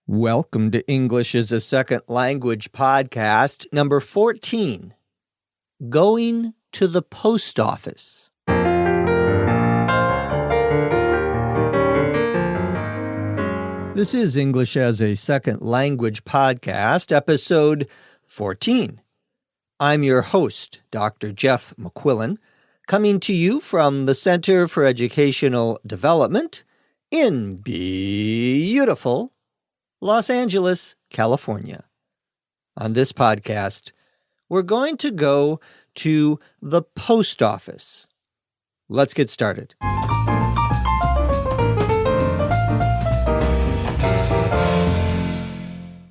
Welcome to English as a Second Language podcast, number 14, Going to the Post Office. This is English as a Second Language podcast, episode 14. I'm your host, Dr. Jeff McQuillan, coming to you from the Center for Educational Development in beautiful Los Angeles, California. On this podcast, we're going to go to the post office. Let's get started.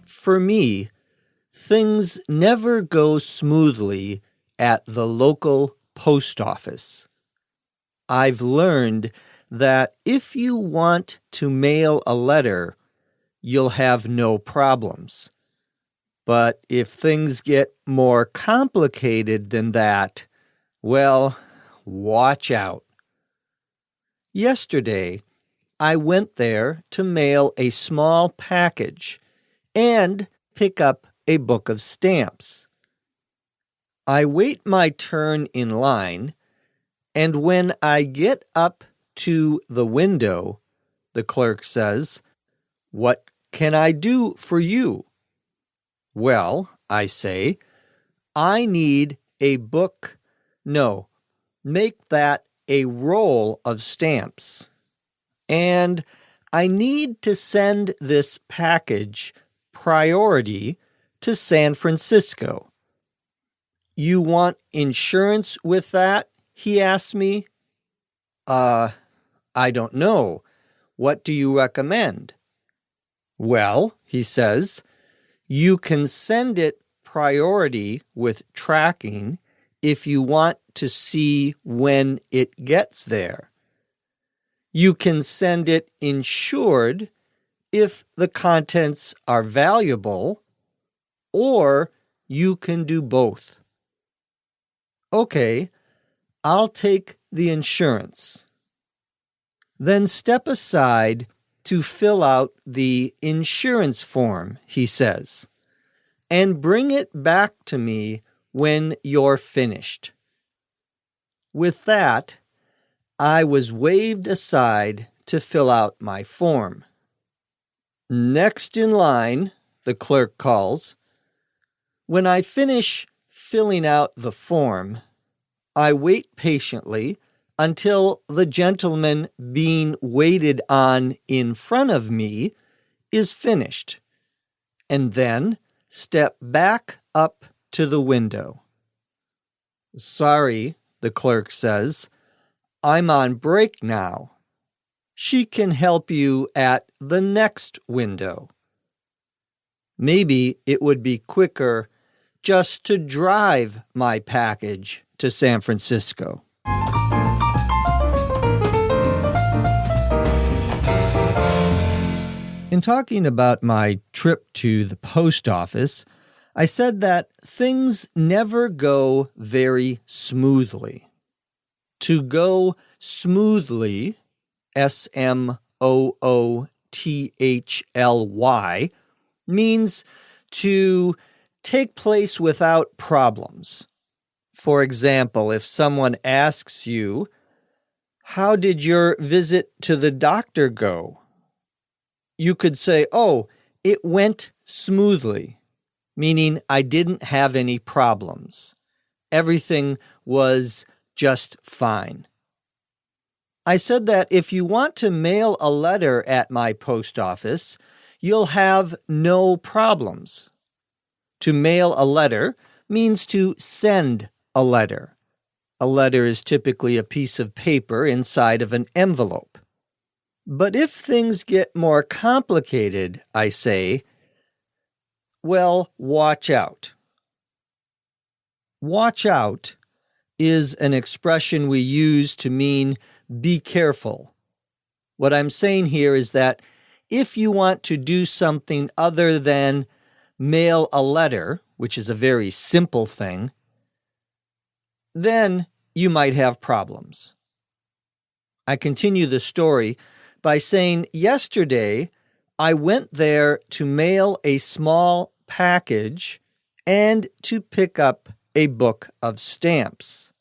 For me, things never go smoothly at the local post office. I've learned that if you want to mail a letter, you'll have no problems. But if things get more complicated than that, well, watch out. Yesterday, I went there to mail a small package and pick up a book of stamps. I wait my turn in line, and when I get up to the window, the clerk says, "What can I do for you?" "Well," I say, "I need a book. No, make that a roll of stamps. And I need to send this package priority to San Francisco." "You want insurance with that?" he asked me. I don't know. What do you recommend?" "Well," he says, "you can send it priority with tracking if you want to see when it gets there. You can send it insured if the contents are valuable, or you can do both." "Okay, I'll take the insurance." "Then step aside to fill out the insurance form," he says, "and bring it back to me when you're finished." With that, I was waved aside to fill out my form. "Next in line," the clerk calls. When I finish filling out the form, I wait patiently until the gentleman being waited on in front of me is finished, and then step back up to the window. "Sorry," the clerk says, "I'm on break now. She can help you at the next window." Maybe it would be quicker just to drive my package to San Francisco. In talking about my trip to the post office, I said that things never go very smoothly. To go smoothly, S-M-O-O-T-H-L-Y, means to take place without problems. For example, if someone asks you, "How did your visit to the doctor go?" you could say, "Oh, it went smoothly," meaning I didn't have any problems. Everything was just fine. I said that if you want to mail a letter at my post office, you'll have no problems. To mail a letter means to send a letter. A letter is typically a piece of paper inside of an envelope. But if things get more complicated, I say, well, watch out. Watch out is an expression we use to mean be careful. What I'm saying here is that if you want to do something other than mail a letter, which is a very simple thing, then you might have problems. I continue the story by saying, yesterday I went there to mail a small package and to pick up a book of stamps.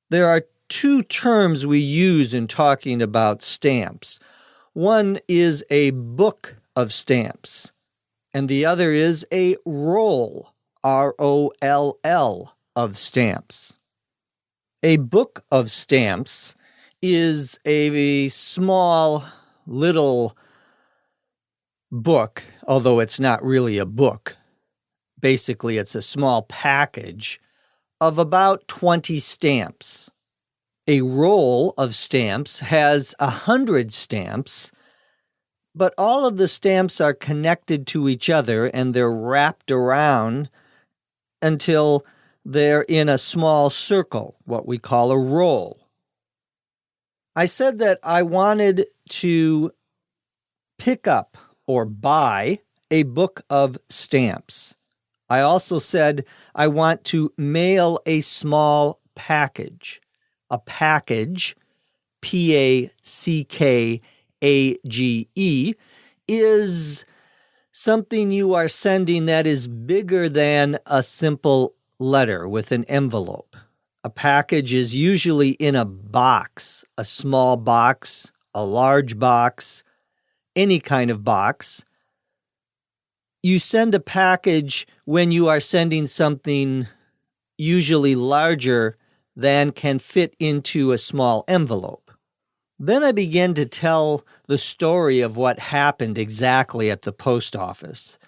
There are two terms we use in talking about stamps. One is a book of stamps, and the other is a roll, R-O-L-L, of stamps. A book of stamps is a small little book, although it's not really a book. Basically, it's a small package of about 20 stamps. A roll of stamps has 100 stamps, but all of the stamps are connected to each other and they're wrapped around until they're in a small circle, what we call a roll. I said that I wanted to pick up or buy a book of stamps. I also said I want to mail a small package. A package, P-A-C-K-A-G-E, is something you are sending that is bigger than a simple letter with an envelope. A package is usually in a box, a small box, a large box, any kind of box. You send a package when you are sending something usually larger than can fit into a small envelope. Then I began to tell the story of what happened exactly at the post office.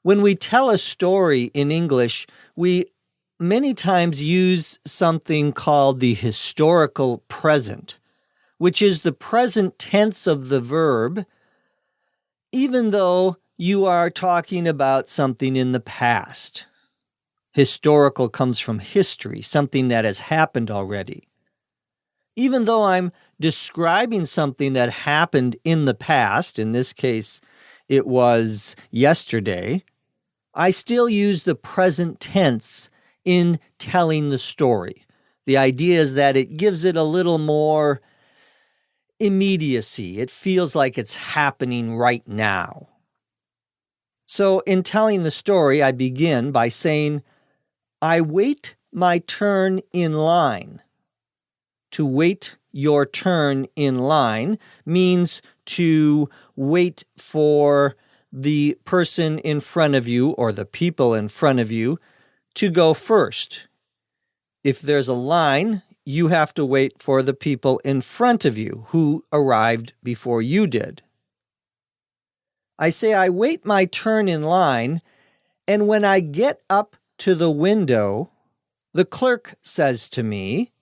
When we tell a story in English, we many times use something called the historical present, which is the present tense of the verb, even though you are talking about something in the past. Historical comes from history, something that has happened already. Even though I'm describing something that happened in the past, in this case, it was yesterday, I still use the present tense in telling the story. The idea is that it gives it a little more immediacy. It feels like it's happening right now. So in telling the story, I begin by saying, I wait my turn in line. To wait your turn in line means to wait for the person in front of you or the people in front of you to go first. If there's a line, you have to wait for the people in front of you who arrived before you did. I say I wait my turn in line, and when I get up to the window, the clerk says to me,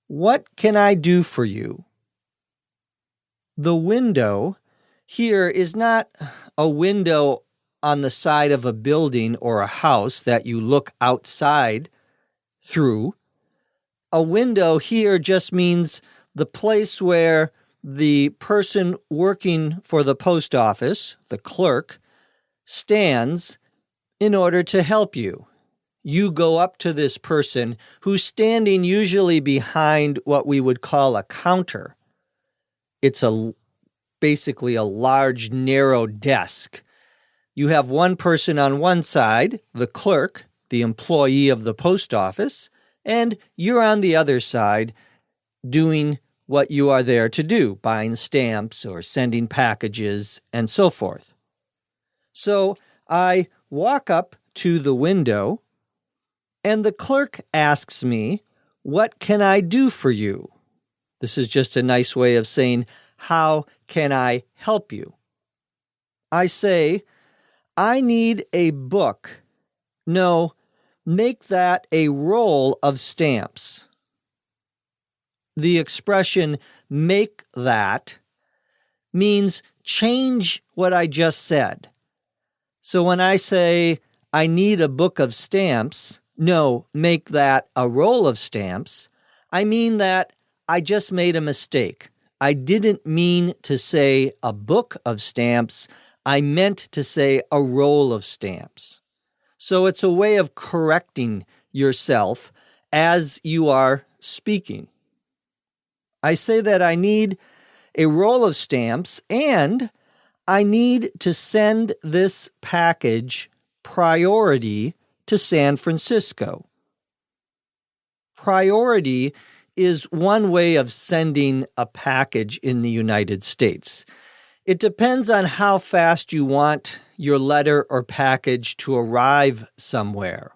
"What can I do for you?" The window here is not a window on the side of a building or a house that you look outside through. A window here just means the place where the person working for the post office, the clerk, stands in order to help you. You go up to this person who's standing usually behind what we would call a counter. It's basically a large, narrow desk. You have one person on one side, the clerk, the employee of the post office, and you're on the other side doing what you are there to do, buying stamps or sending packages and so forth. So I walk up to the window and the clerk asks me, "What can I do for you?" This is just a nice way of saying, "How can I help you?" I say, "I need a book." No, make that a roll of stamps. The expression "make that" means change what I just said. So when I say, "I need a book of stamps," no, make that a roll of stamps, I mean that I just made a mistake. I didn't mean to say a book of stamps. I meant to say a roll of stamps. So it's a way of correcting yourself as you are speaking. I say that I need a roll of stamps and I need to send this package priority to San Francisco. Priority is one way of sending a package in the United States. It depends on how fast you want your letter or package to arrive somewhere.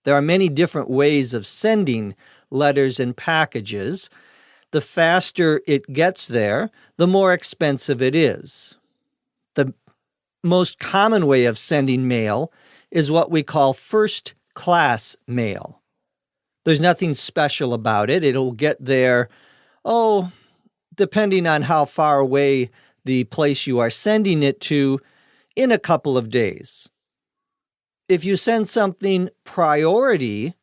There are many different ways of sending letters and packages. The faster it gets there, the more expensive it is. The most common way of sending mail is what we call first-class mail. There's nothing special about it. It'll get there, depending on how far away the place you are sending it to, in a couple of days. If you send something priority,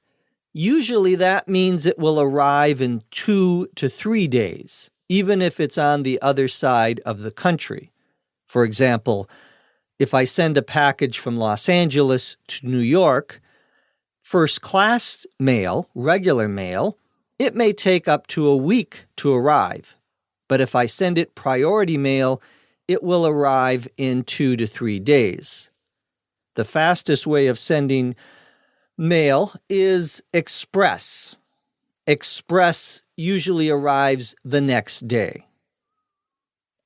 usually that means it will arrive in 2 to 3 days, even if it's on the other side of the country. For example, if I send a package from Los Angeles to New York, first-class mail, regular mail, it may take up to a week to arrive. But if I send it priority mail, it will arrive in 2 to 3 days. The fastest way of sending mail is express. Express usually arrives the next day.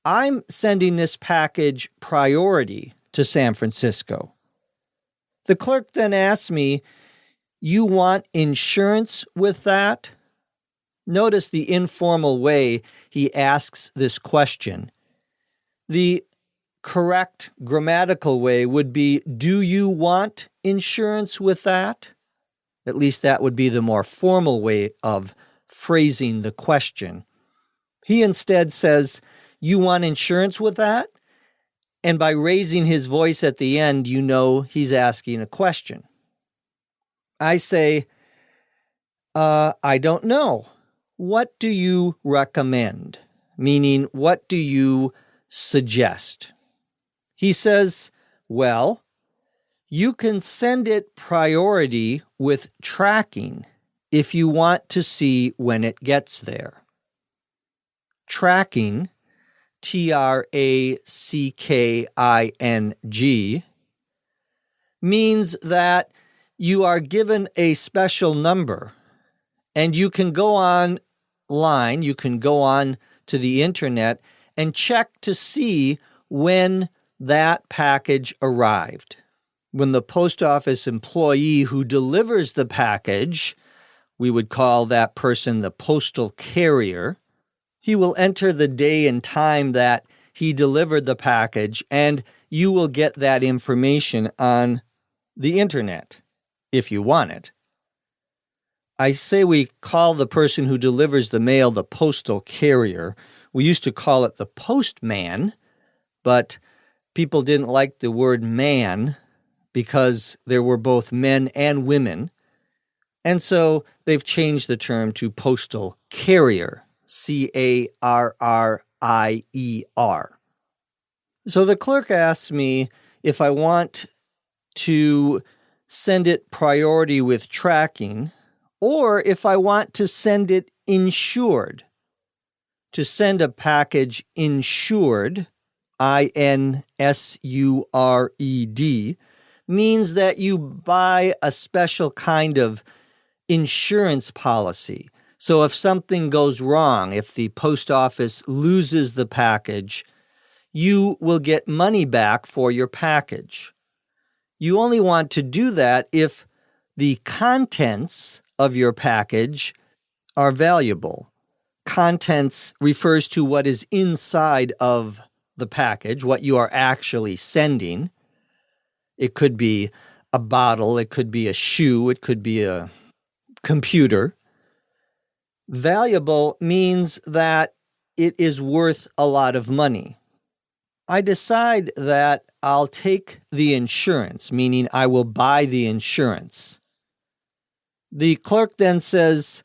I'm sending this package priority to San Francisco. The clerk then asks me, "You want insurance with that?" Notice the informal way he asks this question. The correct grammatical way would be, "Do you want insurance with that?" At least that would be the more formal way of phrasing the question. He instead says, "You want insurance with that?" And by raising his voice at the end, you know he's asking a question. I say, "I don't know. What do you recommend?" Meaning, what do you suggest? He says, "Well, you can send it priority with tracking if you want to see when it gets there." Tracking, Tracking, means that you are given a special number and you can go online, you can go on to the internet and check to see when that package arrived. When the post office employee who delivers the package, we would call that person the postal carrier, he will enter the day and time that he delivered the package, and you will get that information on the internet if you want it. I say we call the person who delivers the mail the postal carrier. We used to call it the postman, but people didn't like the word man because there were both men and women. And so they've changed the term to postal carrier, Carrier. So the clerk asks me if I want to send it priority with tracking or if I want to send it insured. To send a package insured, INSURED, means that you buy a special kind of insurance policy. So if something goes wrong, if the post office loses the package, you will get money back for your package. You only want to do that if the contents of your package are valuable. Contents refers to what is inside of the package, what you are actually sending. It could be a bottle, it could be a shoe, it could be a computer. Valuable means that it is worth a lot of money. I decide that I'll take the insurance, meaning I will buy the insurance. The clerk then says,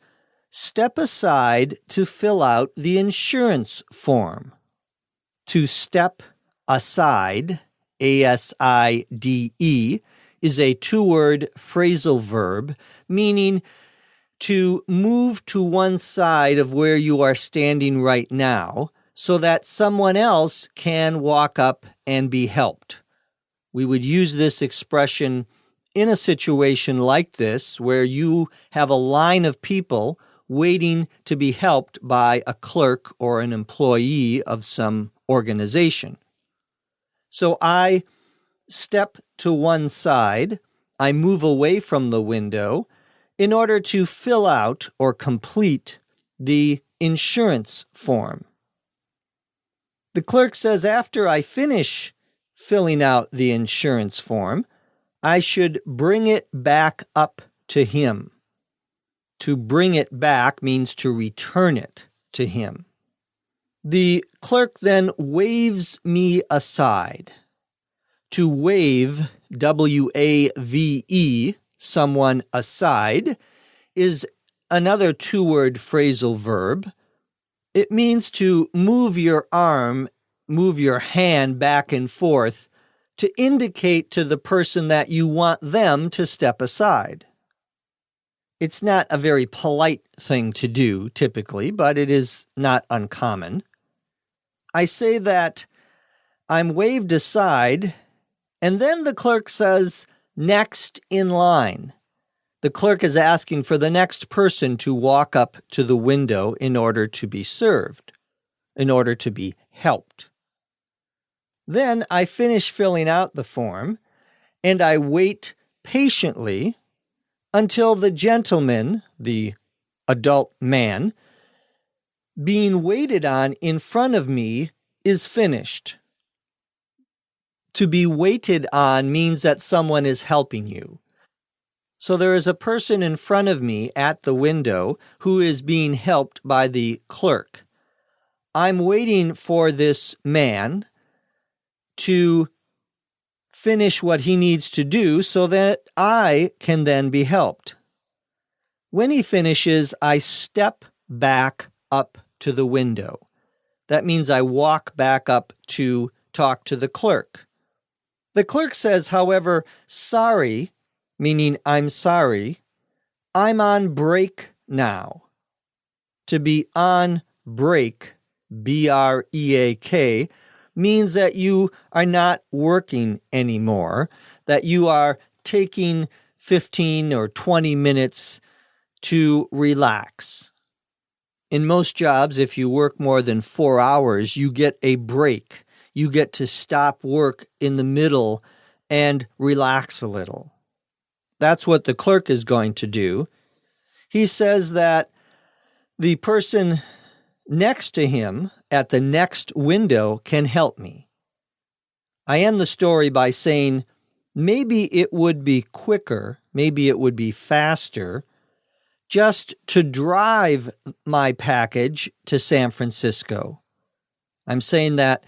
"Step aside to fill out the insurance form." To step aside, ASIDE, is a two-word phrasal verb, meaning to move to one side of where you are standing right now so that someone else can walk up and be helped. We would use this expression in a situation like this where you have a line of people waiting to be helped by a clerk or an employee of some organization. So I step to one side, I move away from the window in order to fill out or complete the insurance form. The clerk says after I finish filling out the insurance form, I should bring it back up to him. To bring it back means to return it to him. The clerk then waves me aside. To wave, W-A-V-E, someone aside, is another two-word phrasal verb. It means to move your arm, move your hand back and forth to indicate to the person that you want them to step aside. It's not a very polite thing to do, typically, but it is not uncommon. I say that I'm waved aside, and then the clerk says, "Next in line." The clerk is asking for the next person to walk up to the window in order to be served, in order to be helped. Then I finish filling out the form, and I wait patiently until the gentleman, the adult man, being waited on in front of me is finished. To be waited on means that someone is helping you. So there is a person in front of me at the window who is being helped by the clerk. I'm waiting for this man to finish what he needs to do so that I can then be helped. When he finishes, I step back up to the window. That means I walk back up to talk to the clerk. The clerk says, however, "Sorry," meaning I'm sorry, "I'm on break now." To be on break, B-R-E-A-K, means that you are not working anymore, that you are taking 15 or 20 minutes to relax. In most jobs, if you work more than 4 hours, you get a break. You get to stop work in the middle and relax a little. That's what the clerk is going to do. He says that the person next to him at the next window can help me. I end the story by saying, maybe it would be quicker, maybe it would be faster, just to drive my package to San Francisco. I'm saying that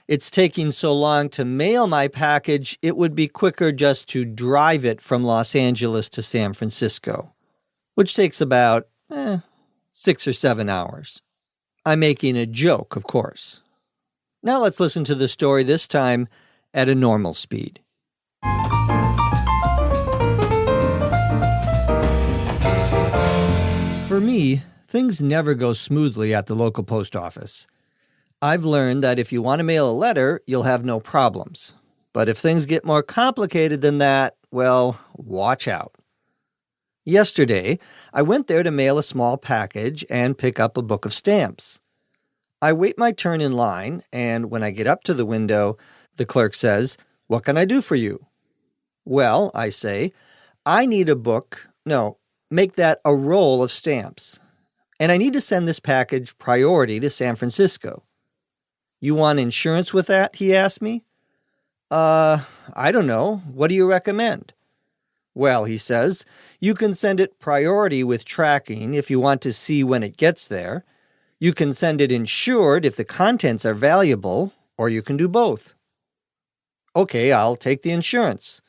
it's taking so long to mail my package, it would be quicker just to drive it from Los Angeles to San Francisco, which takes about 6 or 7 hours. I'm making a joke, of course. Now let's listen to the story, this time at a normal speed. For me, things never go smoothly at the local post office. I've learned that if you want to mail a letter, you'll have no problems. But if things get more complicated than that, well, watch out. Yesterday, I went there to mail a small package and pick up a book of stamps. I wait my turn in line, and when I get up to the window, the clerk says, "What can I do for you?" "Well," I say, "I need a book, make that a roll of stamps. And I need to send this package priority to San Francisco." "You want insurance with that?" he asked me. I don't know. What do you recommend?" "Well," he says, "you can send it priority with tracking if you want to see when it gets there. You can send it insured if the contents are valuable, or you can do both." "Okay, I'll take the insurance."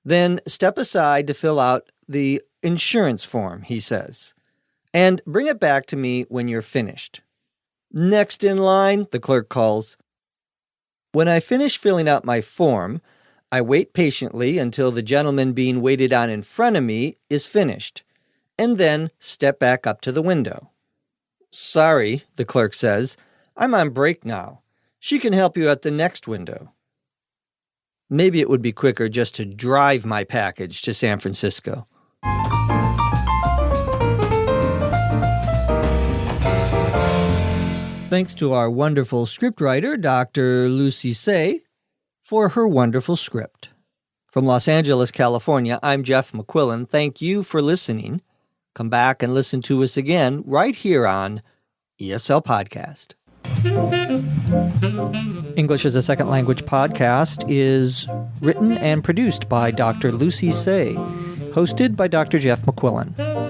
"Then step aside to fill out the insurance form," he says, "and bring it back to me when you're finished." "Next in line," the clerk calls. When I finish filling out my form, I wait patiently until the gentleman being waited on in front of me is finished, and then step back up to the window. "Sorry," the clerk says, I'm on break now. She can help you at the next window. Maybe it would be quicker just to drive my package to San Francisco. Thanks to our wonderful scriptwriter, Dr. Lucy Say, for her wonderful script. From Los Angeles, California, I'm Jeff McQuillan. Thank you for listening. Come back and listen to us again right here on ESL Podcast. English as a Second Language podcast is written and produced by Dr. Lucy Say, hosted by Dr. Jeff McQuillan.